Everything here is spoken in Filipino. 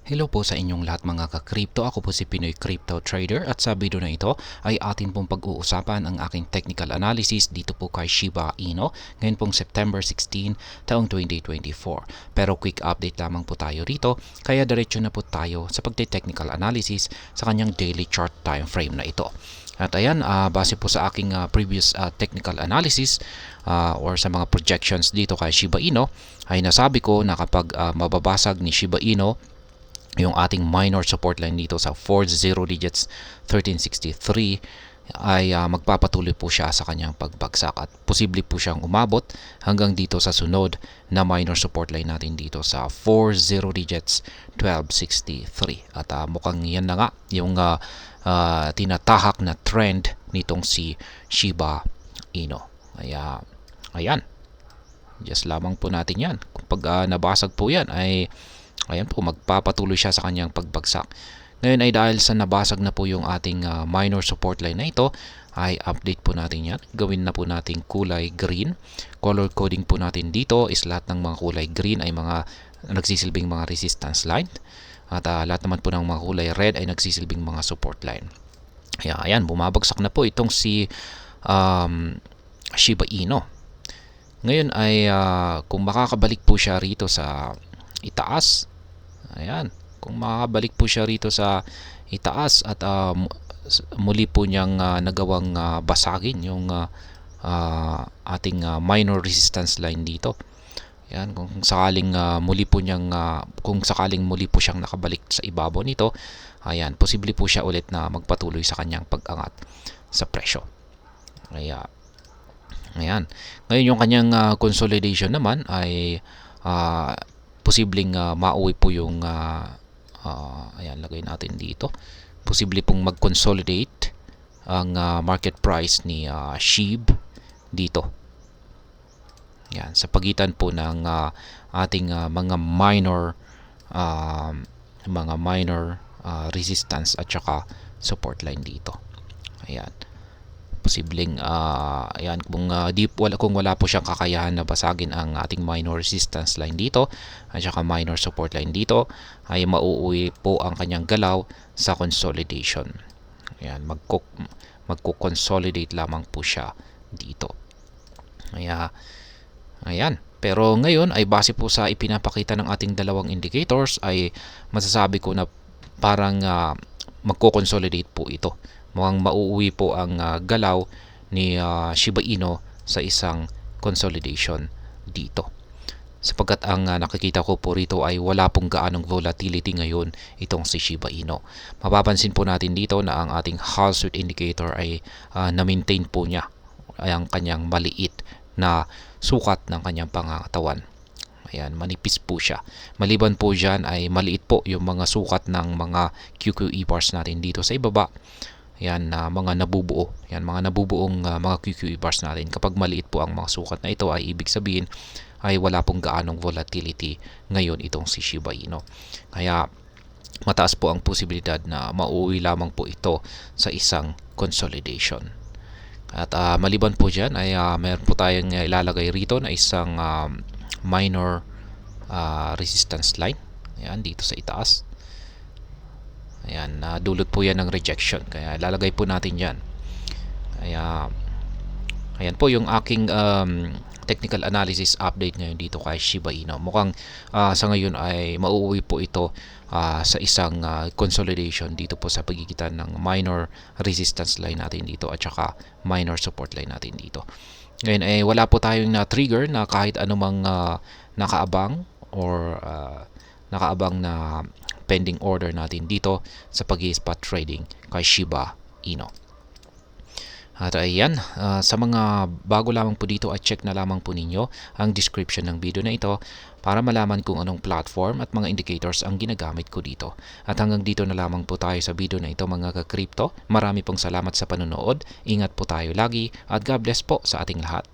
Hello po sa inyong lahat mga ka-crypto. Ako po si Pinoy Crypto Trader at sa video na ito ay atin pong pag-uusapan ang aking technical analysis dito po kay Shiba Inu ngayon pong September 16 taong 2024. Pero quick update lamang po tayo rito kaya diretso na po tayo sa pagte-technical analysis sa kanyang daily chart time frame na ito. At ayan, base po sa aking previous technical analysis or sa mga projections dito kay Shiba Inu ay nasabi ko na kapag mababasag ni Shiba Inu yung ating minor support line dito sa 40 digits 1363 ay magpapatuloy po siya sa kanyang pagbagsak at posible po siyang umabot hanggang dito sa sunod na minor support line natin dito sa 40 digits 1263 at mukhang yan na nga yung tinatahak na trend nitong si Shiba Inu. Kaya ayan, just lamang po natin yan. Kapag nabasag po yan ay ayan po, magpapatuloy siya sa kanyang pagbagsak. Ngayon ay dahil sa nabasag na po yung ating minor support line na ito, ay update po natin yan. Gawin na po natin kulay green. Color coding po natin dito is lahat ng mga kulay green ay mga nagsisilbing mga resistance line. At lahat naman po ng mga kulay red ay nagsisilbing mga support line. Kaya ayan, bumabagsak na po itong si Shiba Inu. Ngayon ay kung makakabalik po siya rito sa itaas, ayan, kung makakabalik po siya rito sa itaas at muli po niyang nagawang basagin yung ating minor resistance line dito. Ayan, kung sakaling muli po niyang kung sakaling muli po siyang nakabalik sa ibabaw nito, ayan, posible po siya ulit na magpatuloy sa kanyang pag-angat sa presyo. Kaya ayan. Ngayon yung kanyang consolidation naman ay posibleng mauwi po yung ayan, lagay natin dito. Posible pong mag-consolidate ang market price ni SHIB dito. Yan, sa pagitan po ng ating mga minor resistance at saka support line dito. Ayan. Posibleng ayan, kung wala po siyang kakayahan na basagin ang ating minor resistance line dito at saka minor support line dito, ay mauuwi po ang kanyang galaw sa consolidation. Ayan, magko-consolidate lamang po siya dito. Ayan, pero ngayon ay base po sa ipinapakita ng ating dalawang indicators ay masasabi ko na parang magko-consolidate po ito. Mukhang mauuwi po ang galaw ni Shiba Inu sa isang consolidation dito. Sapagkat ang nakikita ko po rito ay wala pong gaanong volatility ngayon itong si Shiba Inu. Mapapansin po natin dito na ang ating Hall Street indicator ay na-maintain po niya ang kanyang maliit na sukat ng kanyang pangangatawan. Ayan, manipis po siya. Maliban po dyan ay maliit po yung mga sukat ng mga QQE bars natin dito sa ibaba. Yan, mga nabubuo. Yan, mga nabubuong mga QQE bars natin. Kapag maliit po ang mga sukat na ito ay ibig sabihin ay wala pong gaanong volatility ngayon itong si Shiba Inu. Kaya mataas po ang posibilidad na mauwi lamang po ito sa isang consolidation. At maliban po dyan ay meron po tayong ilalagay rito na isang minor resistance line. Yan, dito sa itaas. Ayan, dulot po yan ng rejection. Kaya lalagay po natin yan. Kaya, ayan po yung aking technical analysis update ngayon dito kay Shiba Inu. Mukhang sa ngayon ay mauuwi po ito sa isang consolidation dito po sa pagigitan ng minor resistance line natin dito at saka minor support line natin dito. Ngayon ay wala po tayong na-trigger na kahit anumang nakaabang or nakaabang na pending order natin dito sa pag-i-spot trading kay Shiba Inu. At ayan, sa mga bago lamang po dito at check na lamang po ninyo ang description ng video na ito para malaman kung anong platform at mga indicators ang ginagamit ko dito. At hanggang dito na lamang po tayo sa video na ito mga ka-crypto. Marami pong salamat sa panonood. Ingat po tayo lagi at God bless po sa ating lahat.